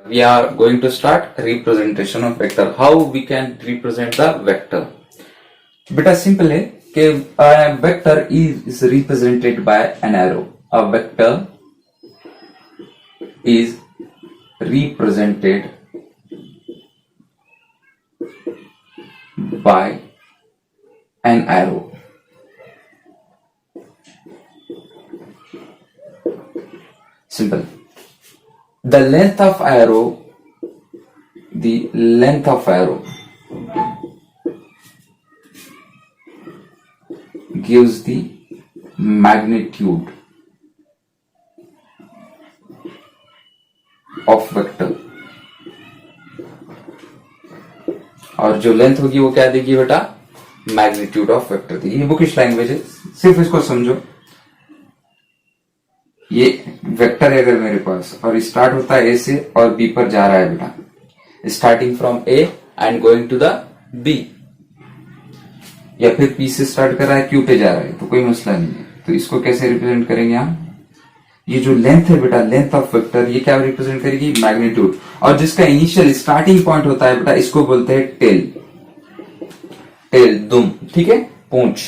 We are going to start representation of vector. How we can represent the vector? बेटा simple है कि vector is represented by an arrow. A vector is represented by an arrow. Simple. The length of arrow gives the magnitude of vector. और जो length होगी वो क्या देगी बेटा? मैग्नीट्यूड ऑफ वेक्टर देगी। ये बुकिश लैंग्वेज है, सिर्फ इसको समझो। ये वेक्टर है अगर मेरे पास, और स्टार्ट होता है ए से और बी पर जा रहा है बेटा, starting from A and going to the B, या फिर पी से स्टार्ट कर रहा है क्यू पे जा रहा है, तो कोई मसला नहीं है। तो इसको कैसे रिप्रेजेंट करेंगे हम? ये जो लेंथ है बेटा, लेंथ ऑफ वेक्टर, ये क्या रिप्रेजेंट करेगी? मैग्नीट्यूड। और जिसका इनिशियल स्टार्टिंग पॉइंट होता है बेटा, इसको बोलते हैं टेल, दुम, ठीक है, पूंछ।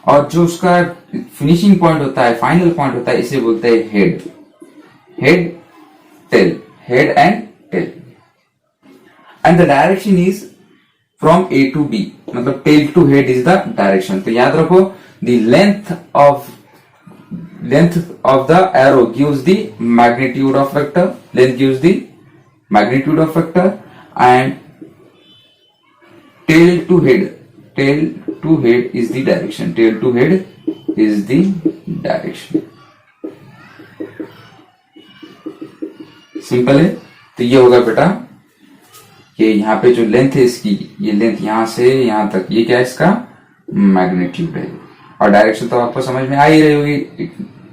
और जो उसका फिनिशिंग पॉइंट होता है, फाइनल पॉइंट होता है, इसे बोलते हैं head and tail. And the direction is from A to B, मतलब tail to head is the direction. तो याद रखो, the length of the arrow gives the magnitude of vector, length gives the magnitude of vector, and tail to head is the direction. Tail to head is the direction. Simple है। तो ये होगा बेटा कि यहाँ पे जो लेंथ है इसकी, ये लेंथ यहां से यहां तक, ये क्या है? इसका मैग्नीट्यूड है। और डायरेक्शन तो आपको समझ में आ ही रही होगी,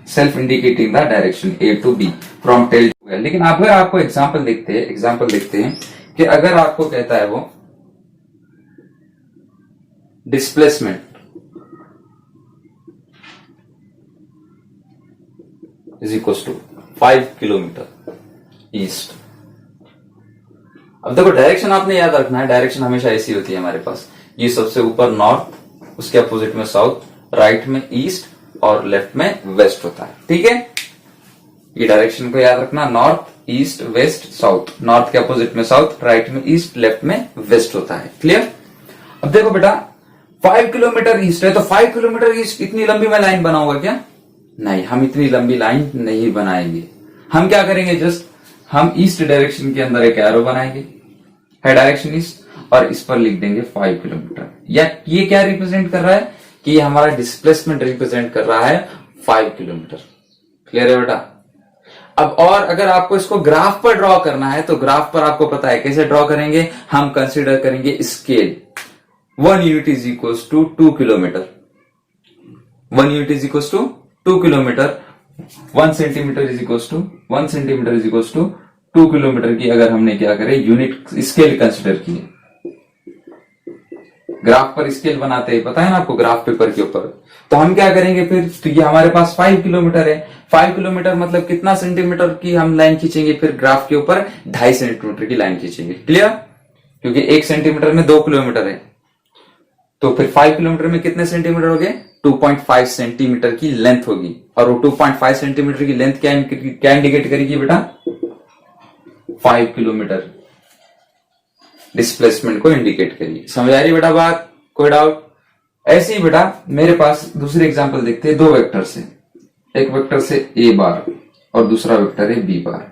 self indicating the direction A to B from tail to head. लेकिन अगर आपको एग्जाम्पल देखते हैं कि अगर आपको कहता है वो displacement is equal to 5 kilometre east. अब देखो, डायरेक्शन आपने याद रखना है, डायरेक्शन हमेशा ऐसी होती है हमारे पास। ये सबसे ऊपर नॉर्थ, उसके अपोजिट में साउथ, राइट में ईस्ट और लेफ्ट में वेस्ट होता है, ठीक है। ये डायरेक्शन को याद रखना, north, east, west, south. North के अपोजिट में साउथ, राइट में ईस्ट, लेफ्ट में वेस्ट होता है। क्लियर? अब देखो बेटा, 5 किलोमीटर ईस्ट है, तो 5 किलोमीटर ईस्ट इतनी लंबी मैं लाइन बनाऊंगा क्या? नहीं, हम इतनी लंबी लाइन नहीं बनाएंगे। हम क्या करेंगे? जस्ट हम ईस्ट डायरेक्शन के अंदर एक एरो बनाएंगे, है डायरेक्शन ईस्ट, और इस पर लिख देंगे 5 किलोमीटर। या ये क्या रिप्रेजेंट कर रहा है? कि ये हमारा डिस्प्लेसमेंट रिप्रेजेंट कर रहा है 5 किलोमीटर। क्लियर है बेटा? अब और अगर आपको इसको ग्राफ पर ड्रॉ करना है, तो ग्राफ पर आपको पता है कैसे ड्रॉ करेंगे। हम कंसिडर करेंगे scale. 1 unit is equals to 2 kilometre. 1 unit is equals to 2 kilometre. 1 centimetre is equals to 2 kilometre की अगर हमने क्या करे, यूनिट स्केल कंसिडर किए। ग्राफ पर स्केल बनाते हैं, पता है ना आपको, ग्राफ पेपर के ऊपर। तो हम क्या करेंगे फिर? तो ये हमारे पास 5 किलोमीटर है। 5 किलोमीटर मतलब कितना सेंटीमीटर की हम लाइन खींचेंगे? फिर ग्राफ के ऊपर 2.5 सेंटीमीटर की लाइन खींचेंगे। क्लियर? क्योंकि 1 सेंटीमीटर में 2 किलोमीटर है, तो फिर 5 किलोमीटर में कितने सेंटीमीटर हो गए? 2.5 सेंटीमीटर की लेंथ होगी। और वो 2.5 सेंटीमीटर की लेंथ क्या इंडिकेट करेगी बेटा? 5 किलोमीटर डिस्प्लेसमेंट को इंडिकेट करेगी। समझ आ रही बेटा बात? कोई डाउट? ऐसे ही बेटा मेरे पास दूसरे एग्जांपल देखते हैं, 2 वेक्टर से। एक वेक्टर से ए बार और दूसरा वेक्टर है बी बार।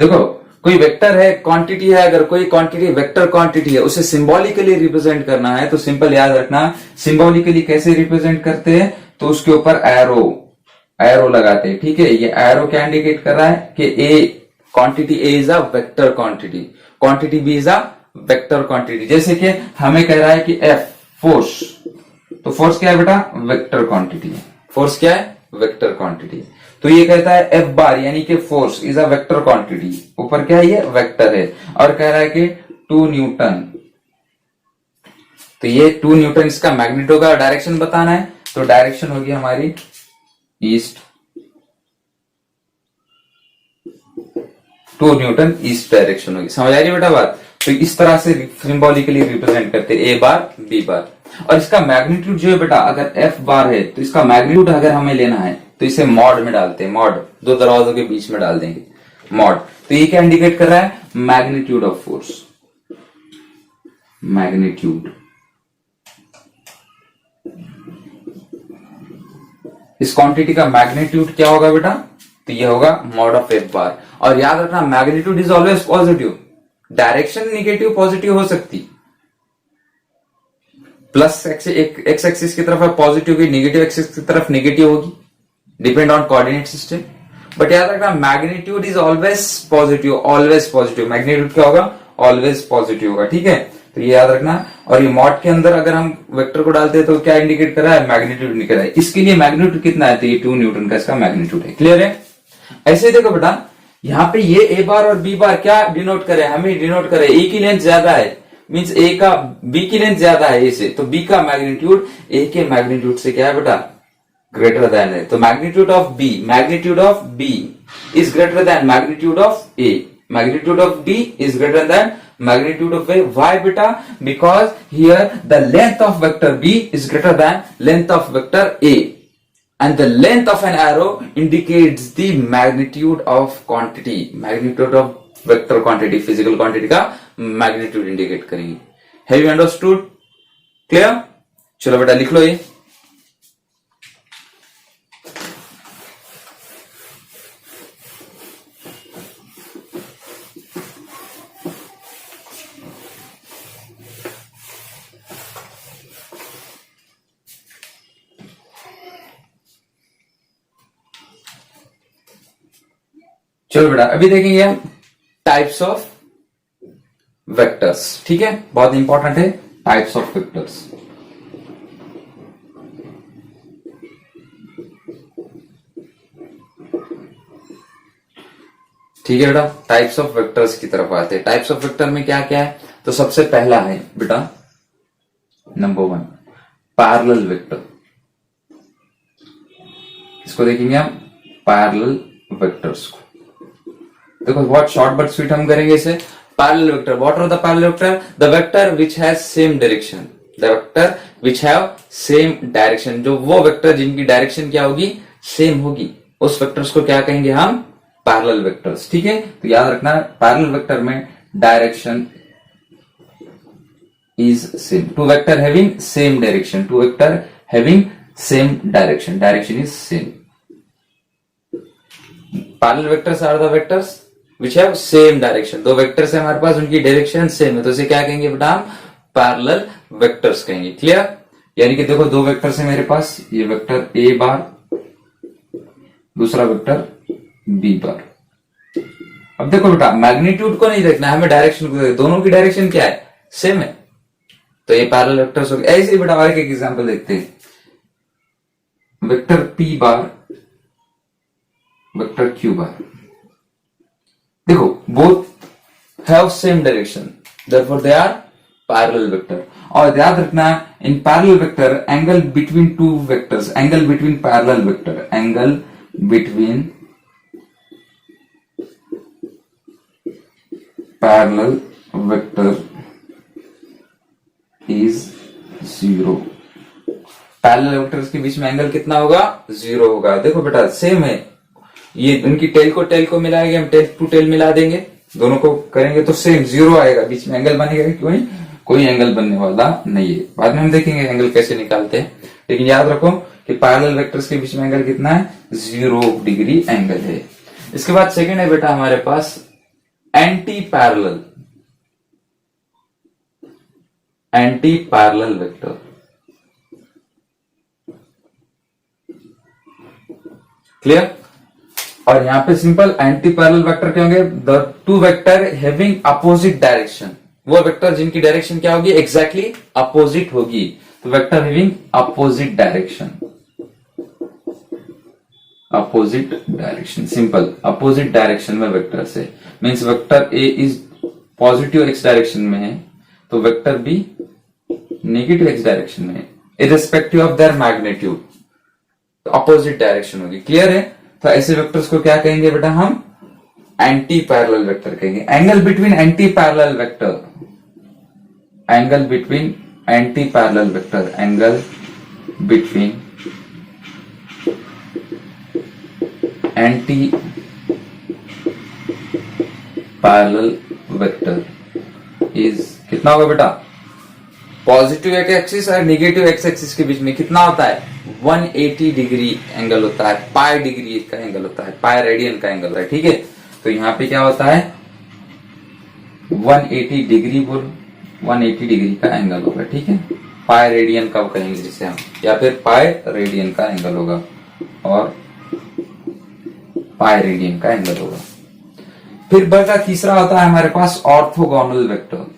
देखो, कोई वेक्टर है, क्वांटिटी है, अगर कोई क्वांटिटी वेक्टर क्वांटिटी है, उसे सिंबॉलिकली रिप्रेजेंट करना है, तो सिंपल याद रखना, सिंबॉलिकली कैसे रिप्रेजेंट करते हैं? तो उसके ऊपर एरो लगाते हैं, ठीक है। ये एरो क्या इंडिकेट कर रहा है? कि A quantity A is a vector quantity, quantity B is a vector quantity. जैसे कि हमें कह रहा है कि एफ फोर्स, तो फोर्स क्या है बेटा? वेक्टर क्वांटिटी है। फोर्स क्या है? Vector quantity. तो ये कहता है एफ बार यानी कि force is a vector quantity. ऊपर क्या है? ये वेक्टर है। और कह रहा है कि 2 न्यूटन। तो ये 2 न्यूटन इसका मैग्नेट होगा। डायरेक्शन बताना है, तो डायरेक्शन होगी हमारी ईस्ट 2 न्यूटन ईस्ट डायरेक्शन होगी। समझ आ रही है बेटा बात? तो इस तरह से सिंबॉलिकली रिप्रेजेंट करते ए बार बी बार। और इसका मैग्नीट्यूड जो है बेटा, अगर एफ बार है तो इसका मैग्नीट्यूड अगर हमें लेना है तो इसे मॉड में डालते हैं, मॉड, दो दरवाजों के बीच में डाल देंगे मॉड। तो ये क्या इंडिकेट कर रहा है? Magnitude of force, magnitude. इस क्वांटिटी का मैग्नीट्यूड क्या होगा बेटा? तो ये होगा मॉड ऑफ एफ बार। और याद रखना magnitude is always positive, direction negative positive हो सकती, प्लस एक्स एक्सिस की तरफ पॉजिटिव होगी, नेगेटिव एक्सिस की तरफ नेगेटिव होगी, depend on coordinate system. But याद रखना magnitude is always positive, always positive. Magnitude क्या होगा? ऑलवेज पॉजिटिव होगा, ठीक है? तो ये याद रखना। और ये मॉड के अंदर अगर हम वेक्टर को डालते हैं तो क्या इंडिकेट कर रहा है? मैग्नीट्यूड इंडिकेट कर रहा है। इसके लिए मैग्नीट्यूड कितना है? तो ये 2 न्यूटन का इसका मैग्नीट्यूड है। क्लियर है? ऐसे देखो बेटा, यहाँ पे ये ए बार और बी बार क्या डिनोट करे? हमें डिनोट करे ए की लेंथ ज्यादा है, मींस ए का बी की लेंथ ज्यादा है ए से, तो बी का मैग्नीट्यूड ए के मैग्नीट्यूड से क्या है बेटा? ग्रेटर देन है। तो magnitude of B is greater than magnitude of A, magnitude of B is greater than magnitude of A. Why beta? Because here the length of vector B is greater than length of vector A, and the length of an arrow indicates the magnitude of quantity, magnitude of vector quantity, physical quantity का magnitude indicate करेंगे। Have you understood? Clear? चलो बेटा लिख लो ये। चलो बेटा अभी देखेंगे हम टाइप्स ऑफ वेक्टर्स, ठीक है? बहुत इंपॉर्टेंट है टाइप्स ऑफ वेक्टर्स। ठीक है बेटा, टाइप्स ऑफ वेक्टर्स की तरफ आते हैं। टाइप्स ऑफ वेक्टर में क्या क्या है? तो सबसे पहला है बेटा नंबर 1 पैरेलल वेक्टर। इसको देखेंगे हम पैरेलल वेक्टर्स को। देखो बहुत शॉर्ट बट स्वीट हम करेंगे इसे। Parallel vector, what are the parallel vector? The vector which has same direction, the vector which have same direction. जो वो वेक्टर जिनकी डायरेक्शन क्या होगी? सेम होगी, उस वेक्टर्स को क्या कहेंगे हम? पैरेलल वेक्टर्स, ठीक है? तो याद रखना पैरेलल वेक्टर में direction is same, two vector having same direction, two vector having same direction, direction is same. Parallel vectors are the vectors which have same direction. दो वेक्टर्स है हमारे पास, उनकी डायरेक्शन सेम है, तो इसे क्या कहेंगे बेटा? हम पैरेलल वेक्टर्स कहेंगे। क्लियर? यानी कि देखो दो वेक्टर्स है मेरे पास, ये वेक्टर ए बार, दूसरा वेक्टर बी बार। अब देखो बेटा मैग्नीट्यूड को नहीं देखना है, हमें डायरेक्शन को देखना। दोनों की डायरेक्शन क्या है? सेम है, तो ये पैरेलल वेक्टर्स हो गए। ऐसे ही बेटा और एक एग्जांपल देखते हैं। Vector P bar, vector Q bar. देखो both have same direction, therefore they are parallel vector. और याद रखना in parallel vector angle between two vectors, angle between parallel vector, angle between parallel vector is 0। Parallel vectors के बीच में angle कितना होगा? 0 होगा। देखो बेटा सेम है, ये उनकी टेल को मिलाएंगे, हम टेल टू टेल मिला देंगे, दोनों को करेंगे तो सेम 0 आएगा, बीच में एंगल बनेगा क्यों? कोई एंगल बनने वाला नहीं है। बाद में हम देखेंगे एंगल कैसे निकालते हैं, लेकिन याद रखो कि पैरेलल वेक्टर्स के बीच में एंगल कितना है? 0 डिग्री एंगल है। इसके बाद सेकंड है बेटा हमारे पास anti parallel, anti parallel vector. Clear? और यहां पे सिंपल एंटी पैरेलल वेक्टर क्या होंगे? The two vector having opposite direction, वो वेक्टर जिनकी डायरेक्शन क्या होगी? एग्जैक्टली अपोजिट होगी, तो vector having opposite direction, opposite direction. Simple opposite direction में वेक्टर से means vector A is positive X direction में है, तो vector B negative X direction में है, इररिस्पेक्टिव ऑफ देयर मैग्नीट्यूड, तो अपोजिट डायरेक्शन होगी। क्लियर है? तो ऐसे वेक्टर्स को क्या कहेंगे बेटा? हम एंटी पैरेलल वेक्टर कहेंगे। Angle between anti parallel vector, angle between anti parallel vector, angle between anti parallel vector is कितना होगा बेटा, पॉजिटिव एक्स एक्सिस और निगेटिव एक्स एक्सिस के बीच में कितना होता है, 180 डिग्री एंगल होता है, पाई डिग्री का एंगल होता है, पाई रेडियन का एंगल है। ठीक है, तो यहां पे क्या होता है 180 डिग्री बोल, 180 डिग्री का एंगल होगा। ठीक है, पाई रेडियन कब कहेंगे जिसे हम, या फिर पाई रेडियन का एंगल होगा, और पाई रेडियन का एंगल होगा। फिर बचा तीसरा होता है हमारे पास orthogonal vector.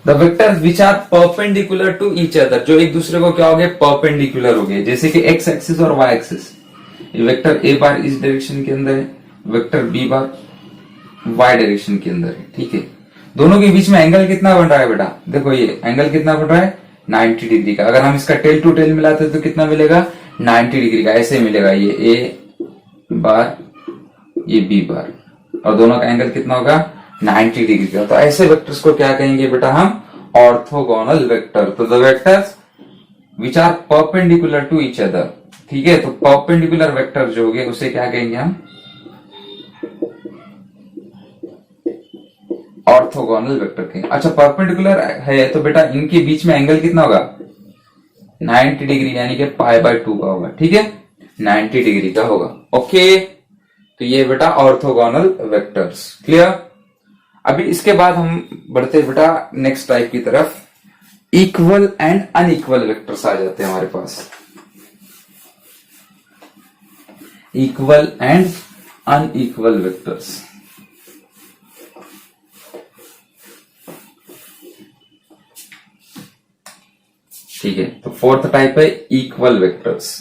The vectors which are perpendicular to each other, जो एक दूसरे को क्या हो गए, परपेंडिकुलर हो गए, जैसे कि एक्स एक्सिस और y axis. Vector A bar इस डायरेक्शन के अंदर है, vector B bar y direction के अंदर है। ठीक है, दोनों के बीच में एंगल कितना बन रहा है बेटा, देखो ये एंगल कितना बन रहा है 90 डिग्री का। अगर हम इसका टेल टू टेल मिलाते तो कितना मिलेगा 90 डिग्री का, ऐसे मिलेगा, ये ए बार ये बी बार, और दोनों का एंगल कितना होगा 90 डिग्री का। तो ऐसे वेक्टर्स को क्या कहेंगे बेटा हम, ऑर्थोगोनल वेक्टर। तो the vectors which are perpendicular to each other. ठीक है, तो परपेंडिकुलर वेक्टर जो हो गए उसे क्या कहेंगे हम, ऑर्थोगोनल वेक्टर कहेंगे। अच्छा, परपेंडिकुलर है तो बेटा इनके बीच में एंगल कितना होगा 90 डिग्री, यानी कि पाई बाय 2 का होगा। ठीक है, 90 डिग्री का होगा। ओके, तो ये बेटा ऑर्थोगोनल वेक्टर्स। क्लियर। अभी इसके बाद हम बढ़ते बेटा नेक्स्ट टाइप की तरफ, इक्वल एंड अनइक्वल वेक्टर्स आ जाते हैं हमारे पास। Equal and unequal vectors. ठीक है, तो फोर्थ टाइप है इक्वल वेक्टर्स।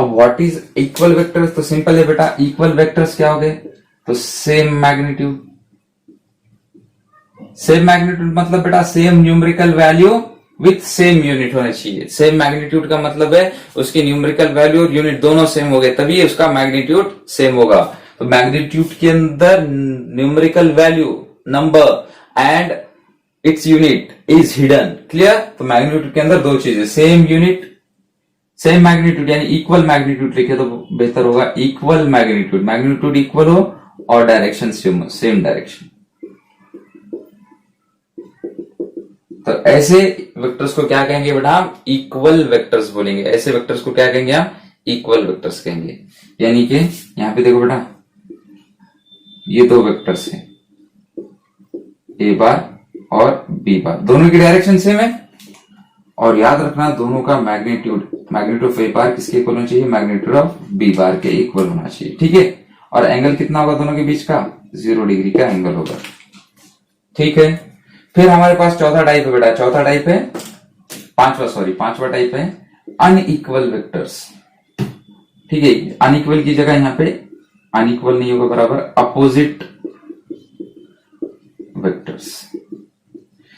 अब व्हाट इज इक्वल वेक्टर्स, तो सिंपल है बेटा, इक्वल वेक्टर्स क्या हो गए, तो सेम मैग्नीट्यूड। सेम मैग्नीट्यूड मतलब बेटा same numerical value with same unit होना चाहिए। सेम मैग्नीट्यूड का मतलब है उसकी न्यूमेरिकल वैल्यू और यूनिट दोनों सेम हो गए, तभी उसका मैग्नीट्यूड सेम होगा। तो मैग्नीट्यूड के अंदर numerical value number and its unit is hidden. Clear. तो मैग्नीट्यूड के अंदर दो चीजें, सेम यूनिट सेम मैग्नीट्यूड, यानी इक्वल मैग्नीट्यूड लिखे तो बेहतर होगा, इक्वल मैग्नीट्यूड, मैग्नीट्यूड इक्वल हो और डायरेक्शन सेम डायरेक्शन। तो ऐसे वेक्टर्स को क्या कहेंगे बेटा हम, इक्वल वेक्टर्स बोलेंगे। ऐसे वेक्टर्स को क्या कहेंगे हम, इक्वल वेक्टर्स कहेंगे। यानी कि यहां पे देखो बेटा, ये दो वेक्टर्स हैं, ए बार और बी बार, दोनों की डायरेक्शन सेम है, और याद रखना दोनों का मैग्नीट्यूड ऑफ ए बार किसके इक्वल होना चाहिए, मैग्नीट्यूड ऑफ बी बार के इक्वल होना चाहिए। ठीक है, और एंगल कितना होगा दोनों के बीच का, 0 डिग्री का एंगल होगा। ठीक है, फिर हमारे पास चौथा टाइप है बेटा, चौथा टाइप है पांचवा टाइप है अनइक्वल वेक्टर्स। ठीक है, अनइक्वल की जगह यहां पे अनइक्वल नहीं होगा, बराबर अपोजिट वेक्टर्स।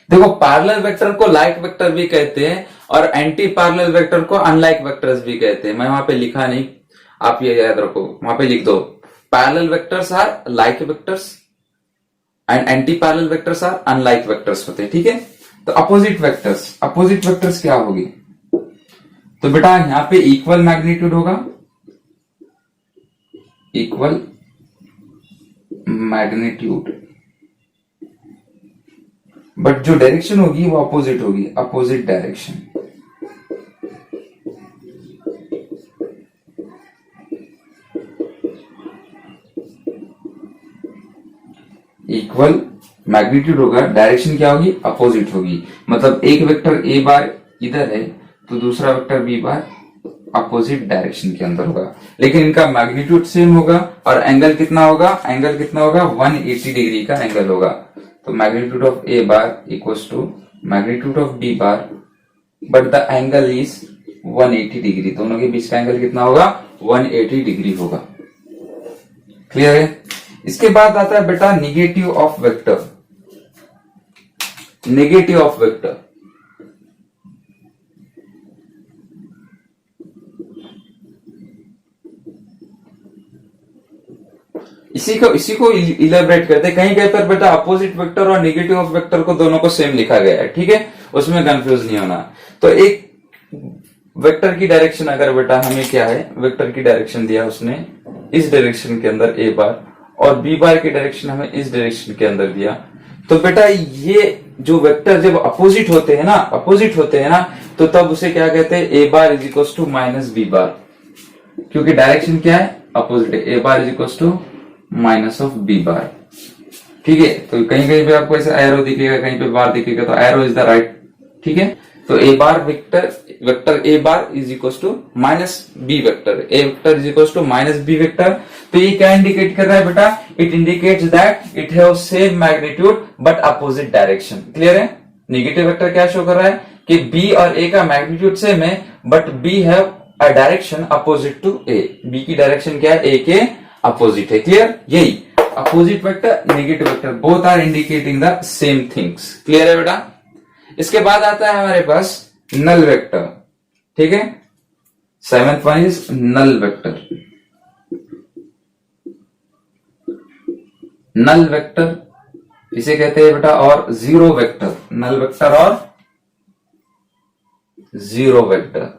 देखो, पैरेलल वेक्टर को लाइक वेक्टर भी कहते हैं और एंटी पैरेलल वेक्टर को अनलाइक वेक्टर्स भी कहते हैं। मैं वहां पे लिखा नहीं, आप ये याद रखो, वहां पे लिख दो, parallel vectors are like vectors and anti parallel vectors are unlike vectors होते हैं। ठीक है, तो अपोजिट वेक्टर्स क्या होगी, तो बेटा यहां पे इक्वल मैग्नीट्यूड होगा, इक्वल मैग्नीट्यूड, बट जो डायरेक्शन होगी वो अपोजिट होगी, अपोजिट डायरेक्शन। इक्वल मैग्नीट्यूड होगा, डायरेक्शन क्या होगी, अपोजिट होगी। मतलब एक वेक्टर ए बार इधर है तो दूसरा vector B bar opposite direction के अंदर होगा, लेकिन इनका मैग्नीट्यूड सेम होगा और एंगल कितना होगा, 180 डिग्री का एंगल होगा। तो magnitude of A bar equals to magnitude of B bar, but the angle is 180 degree. दोनों के बीच का एंगल कितना होगा, 180 डिग्री होगा। क्लियर है। इसके बाद आता है बेटा negative of vector. Negative of vector, इसी को इलेबरेट करते हैं। कहीं कहीं पर बेटा अपोजिट वेक्टर और नेगेटिव ऑफ वेक्टर को दोनों को सेम लिखा गया है, ठीक है, उसमें कंफ्यूज नहीं होना। तो एक वेक्टर की डायरेक्शन अगर बेटा हमें क्या है, वेक्टर की डायरेक्शन दिया उसने इस डायरेक्शन के अंदर ए बार, और बी बार की डायरेक्शन हमें इस डायरेक्शन के अंदर दिया, तो बेटा ये जो वेक्टर जब अपोजिट होते हैं ना, तो तब उसे क्या कहते हैं, A bar is equal to minus B bar, क्योंकि डायरेक्शन क्या है, अपोजिट है। A bar is equal to minus of B bar, ठीक है। तो कहीं कहीं पे आपको ऐसा एरो दिखेगा, कहीं पे बार दिखेगा, तो एरो इज द राइट, ठीक है। तो A bar vector A bar is equal to minus B vector, A vector is equal to minus B vector. तो ये क्या इंडिकेट कर रहा है बेटा, it indicates that it have same magnitude but opposite direction. Clear है। Negative vector क्या show कर रहा है कि बी और ए का मैग्नीट्यूड सेम है, but B have a direction opposite to A, B की डायरेक्शन क्या है, ए के अपोजिट है। क्लियर, यही opposite vector, negative vector, both are indicating the same things. Clear है बेटा। इसके बाद आता है हमारे पास नल वेक्टर, ठीक है। Seventh one is null vector. Null vector इसे कहते हैं बेटा, और जीरो वेक्टर, नल वेक्टर और जीरो वेक्टर।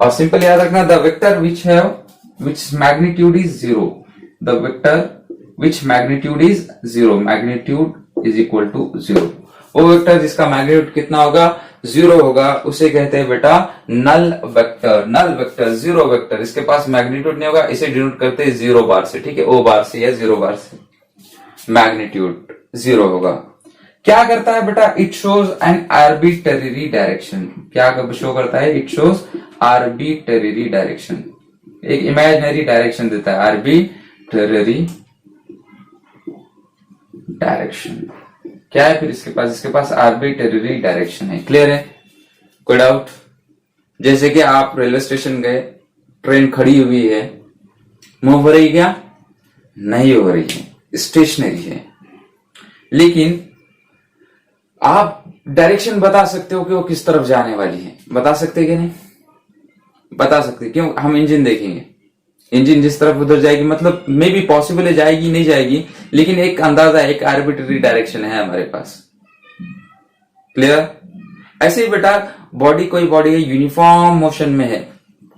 और सिंपल याद रखना, the vector which magnitude is zero, the vector which magnitude is zero, magnitude is equal to zero, वो वेक्टर जिसका मैग्नीट्यूड कितना होगा, जीरो होगा, उसे कहते हैं बेटा null vector. Null vector, zero vector, इसके पास मैग्नीट्यूड नहीं होगा, इसे डिनोट करते हैं जीरो बार से, ठीक है, ओ बार से या जीरो बार से, मैग्नीट्यूड जीरो होगा। क्या करता है बेटा, it shows an arbitrary direction. क्या शो करता है, इट शोज आर्बिट्रेरी डायरेक्शन, एक इमेजिनरी डायरेक्शन देता है, आर्बिट्रेरी डायरेक्शन। क्या है फिर इसके पास आर्बिट्रेरी डायरेक्शन है। क्लियर है, कोई डाउट। जैसे कि आप रेलवे स्टेशन गए, ट्रेन खड़ी हुई है, मूव हो रही, क्या नहीं हो रही है, स्टेशनरी है, लेकिन आप डायरेक्शन बता सकते हो कि वो किस तरफ जाने वाली है, बता सकते कि नहीं, बता सकते। क्यों, हम इंजन देखेंगे, इंजन जिस तरफ उधर जाएगी, मतलब मे बी पॉसिबल है जाएगी नहीं जाएगी, लेकिन एक अंदाजा, एक आर्बिट्रेरी डायरेक्शन है हमारे पास। क्लियर। ऐसे ही बेटा कोई बॉडी है, यूनिफॉर्म मोशन में है,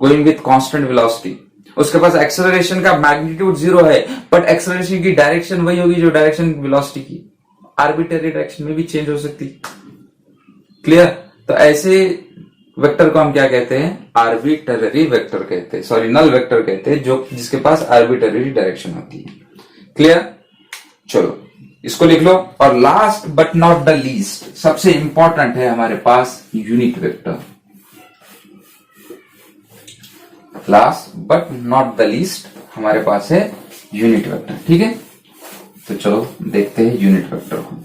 गोइंग विथ कांस्टेंट वेलोसिटी, उसके पास एक्सेलरेशन का मैग्नीट्यूड जीरो है, बट एक्सेलरेशन की डायरेक्शन वही होगी जो डायरेक्शन वेलोसिटी की, आर्बिट्रेरी डायरेक्शन में भी चेंज हो सकती। क्लियर। तो ऐसे वेक्टर को हम क्या कहते हैं, आर्बिट्रेरी वेक्टर कहते हैं, सॉरी नल वेक्टर कहते हैं, जो जिसके पास आर्बिट्रेरी डायरेक्शन होती है। क्लियर। चलो इसको लिख लो। और last but not the least, सबसे इंपॉर्टेंट है हमारे पास unit vector. Last but not the least हमारे पास है यूनिट वेक्टर, ठीक है। तो चलो देखते हैं यूनिट वेक्टर को।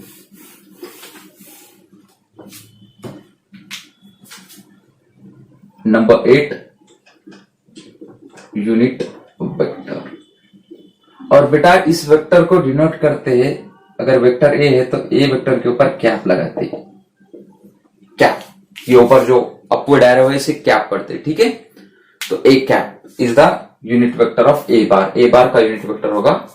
Number 8 unit vector. और बेटा इस वेक्टर को डिनोट करते हैं, अगर वेक्टर ए है तो ए वेक्टर के ऊपर कैप लगाते हैं, कैप, ये ऊपर जो अपवर्ड एरो है इसे कैप पढ़ते हैं, ठीक है। तो A cap is the unit vector of A bar, A bar का यूनिट वेक्टर होगा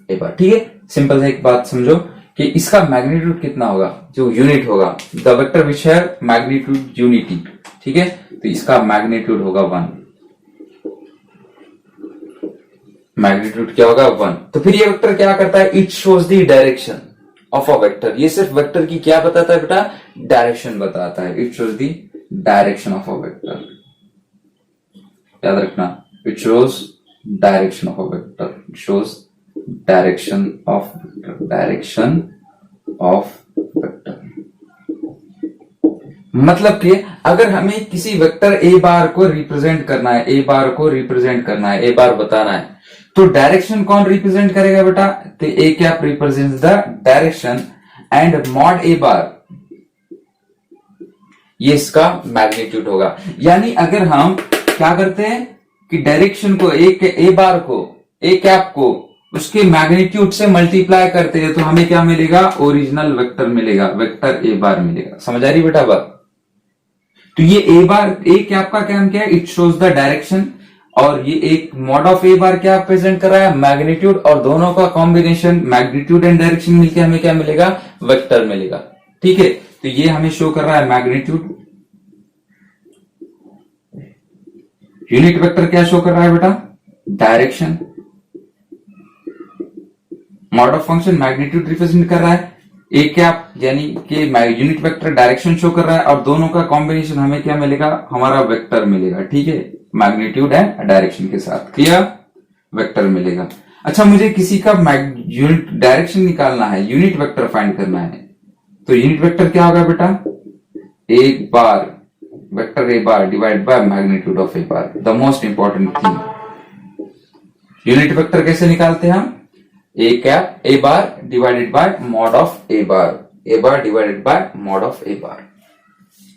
ए बार, ठीक है। सिंपल से एक बात समझो कि इसका मैग्नीट्यूड कितना होगा, जो यूनिट होगा, द वेक्टर विच है मैग्नीट्यूड यूनिटी, ठीक है। तो इसका मैग्नीट्यूड होगा 1, मैग्नीट्यूड क्या होगा 1। तो फिर ये वेक्टर क्या करता है, it shows the direction of a vector. ये सिर्फ वेक्टर की क्या बताता है बेटा, डायरेक्शन बताता है। It shows the direction of a vector, याद रखना, it shows direction of a vector, it shows direction of vector, direction of vector. मतलब कि अगर हमें किसी वेक्टर ए बार को रिप्रेजेंट करना है, ए बार को रिप्रेजेंट करना है, ए बार बताना है, तो डायरेक्शन कौन रिप्रेजेंट करेगा बेटा, तो A cap represents the direction and mod A bar ये इसका मैग्नीट्यूड होगा। यानी अगर हम क्या करते हैं कि डायरेक्शन को ए बार को, ए कैप को उसके मैग्नीट्यूड से मल्टीप्लाई करते हैं तो हमें क्या मिलेगा, ओरिजिनल वेक्टर मिलेगा, वेक्टर ए बार मिलेगा। समझ आ रही बेटा बात? तो ये ए बार, ए कैप का काम क्या है, इट शोज द डायरेक्शन, और ये एक मॉड ऑफ ए बार क्या प्रेजेंट कर रहा है, मैग्नीट्यूड, और दोनों का कॉम्बिनेशन मैग्नीट्यूड एंड डायरेक्शन मिलकर हमें क्या मिलेगा, वेक्टर मिलेगा। ठीक है, तो ये हमें शो कर रहा है मैग्नीट्यूड। यूनिट वेक्टर क्या शो कर रहा है बेटा, direction. Mod of function magnitude represent कर रहा है, ए कैप यानी कि यूनिट वेक्टर डायरेक्शन शो कर रहा है, और दोनों का कॉम्बिनेशन हमें क्या मिलेगा, हमारा वेक्टर मिलेगा। ठीक है, मैग्नीट्यूड एंड डायरेक्शन के साथ क्लियर, वेक्टर मिलेगा। अच्छा, मुझे किसी का यूनिट डायरेक्शन निकालना है, यूनिट वेक्टर फाइंड करना है, तो यूनिट वेक्टर क्या होगा बेटा, A bar, vector A bar divide by magnitude of A bar, the most important thing. Unit vector कैसे निकालते हैं हम, A cap A bar divided by mod of A bar divided by mod of A bar.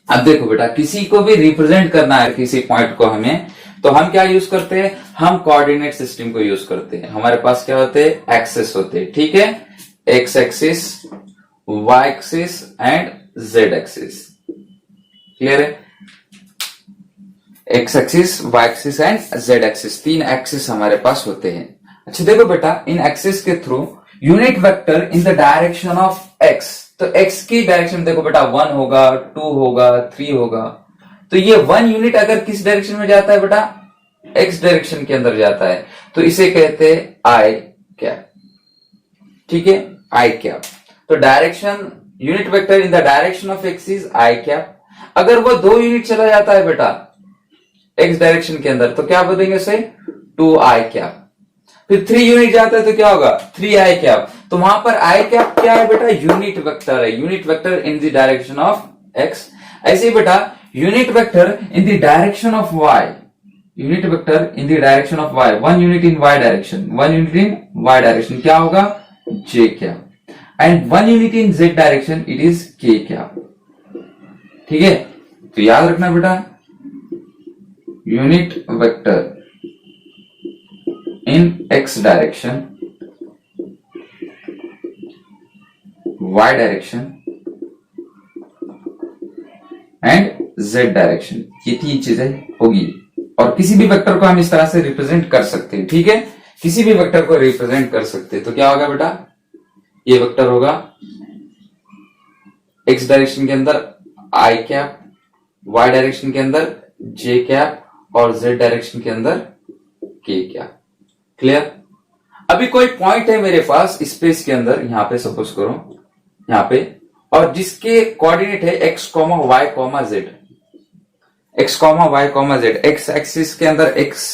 अब देखो बेटा, किसी को भी रिप्रेजेंट करना है किसी पॉइंट को हमें, तो हम क्या यूज करते हैं, हम कोऑर्डिनेट सिस्टम को यूज करते हैं। हमारे पास क्या होते हैं, एक्सेस होते हैं। ठीक है, X axis, Y axis and Z axis. Clear है, X axis, Y axis and Z axis, तीन एक्सिस हमारे पास होते हैं। अच्छा देखो बेटा, इन एक्सिस के through unit vector in the direction of X, तो एक्स की डायरेक्शन देखो बेटा 1 होगा, 2 होगा, 3 होगा, तो ये 1 यूनिट अगर किस डायरेक्शन में जाता है बेटा, एक्स डायरेक्शन के अंदर जाता है, तो इसे कहते हैं आई कैप। ठीक है, आई कैप। तो direction, unit vector in the direction of x is I cap. अगर वो 2 यूनिट चला जाता है बेटा एक्स डायरेक्शन के अंदर, तो क्या बोलेंगे उसे, 2 आई कैप। फिर 3 यूनिट जाता है तो क्या होगा, 3 आई कैप। तो वहां पर आई कैप क्या है बेटा, यूनिट वेक्टर है, unit vector in the direction of X. ऐसे ही बेटा, unit vector in the direction of Y, unit vector in the direction of Y, 1 unit in Y direction, 1 unit in Y direction क्या होगा, J cap, and 1 unit in Z direction it is K cap. ठीक है, तो याद रखना बेटा, unit vector in x direction, y direction and z direction, ये 3 चीजें होगी। और किसी भी वेक्टर को हम इस तरह से रिप्रेजेंट कर सकते हैं। ठीक है, किसी भी वेक्टर को रिप्रेजेंट कर सकते हैं। तो क्या होगा बेटा, ये वेक्टर होगा x डायरेक्शन के अंदर i कैप, y डायरेक्शन के अंदर j कैप, और z डायरेक्शन के अंदर k कैप। क्लियर। अभी कोई पॉइंट है मेरे पास स्पेस के अंदर, यहां पे सपोज करो, यहां पे, और जिसके कोऑर्डिनेट है x, y, z, x, y, z, x axis के अंदर x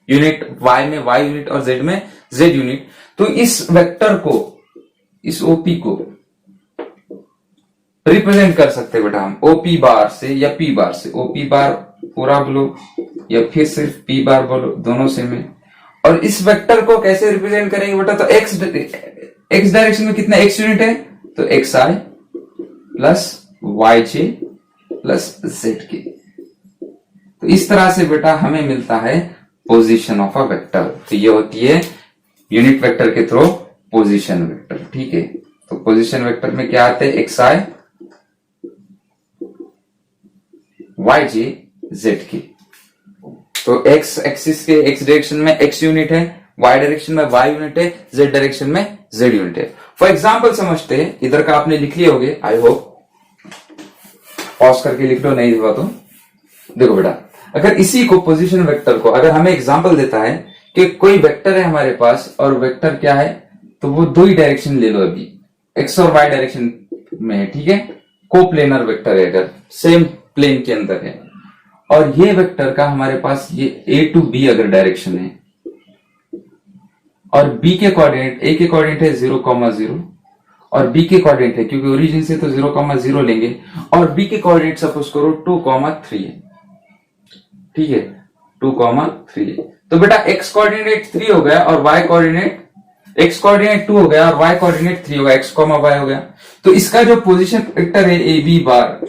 यूनिट, y में y यूनिट और z में z यूनिट। तो इस वेक्टर को, इस OP को रिप्रेजेंट कर सकते बेटा हम OP बार से या P बार से, OP बार पूरा बोलो या फिर सिर्फ P बार बोलो, दोनों से में। और इस वेक्टर को कैसे रिप्रेजेंट करेंगे बेटा, तो x डायरेक्शन में कितना x यूनिट है, तो xi plus yj plus zk। तो इस तरह से बेटा हमें मिलता है पोजीशन ऑफ अ वेक्टर। तो ये होती है यूनिट वेक्टर के थ्रू पोजीशन वेक्टर। ठीक है, तो पोजीशन वेक्टर में क्या आते हैं, xi, yj, zk। तो x एक्सिस के x डायरेक्शन में x यूनिट है, y डायरेक्शन में y यूनिट है, z डायरेक्शन में z यूनिट है। फॉर एग्जांपल समझते हैं, इधर का आपने लिख लिए होगे, आई होप, पॉज करके लिख लो, नहीं हुआ तो देखो बेटा, अगर इसी को पोजीशन वेक्टर को, अगर हमें एग्जांपल देता है कि कोई वेक्टर है हमारे पास, और वेक्टर क्या है, तो वो 2 ही डायरेक्शन ले लो अभी, x और y डायरेक्शन में है। ठीक है, कोप्लेनर वेक्टर है, अगर सेम प्लेन के अंदर है, और ये वेक्टर का हमारे पास ये a टू b अगर डायरेक्शन है, और b के कोऑर्डिनेट, a के कोऑर्डिनेट है 0,0 और b के कोऑर्डिनेट है, क्योंकि ओरिजिन से तो 0,0 लेंगे, और b के कोऑर्डिनेट सपोज करो 2,3 है। ठीक है, 2,3 है। तो बेटा x कोऑर्डिनेट 3 हो गया और y कोऑर्डिनेट, x कोऑर्डिनेट 2 हो गया और y कोऑर्डिनेट 3 हो गया, x, y हो गया। तो इसका जो पोजीशन वेक्टर है ए बी बार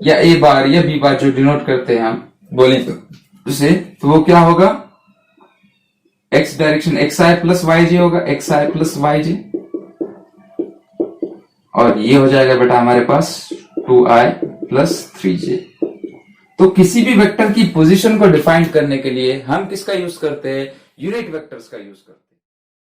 या a बार या b बार, जो डिनोट करते हैं हम बोले तो उसे, तो वो क्या होगा, एक्स डायरेक्शन एक्स आई प्लस वाई जे होगा, एक्स आई प्लस वाई जे, और ये हो जाएगा बेटा हमारे पास 2i प्लस 3j। तो किसी भी वेक्टर की पोजीशन को डिफाइन करने के लिए हम किसका यूज करते हैं? यूनिट वेक्टर्स का यूज करते हैं।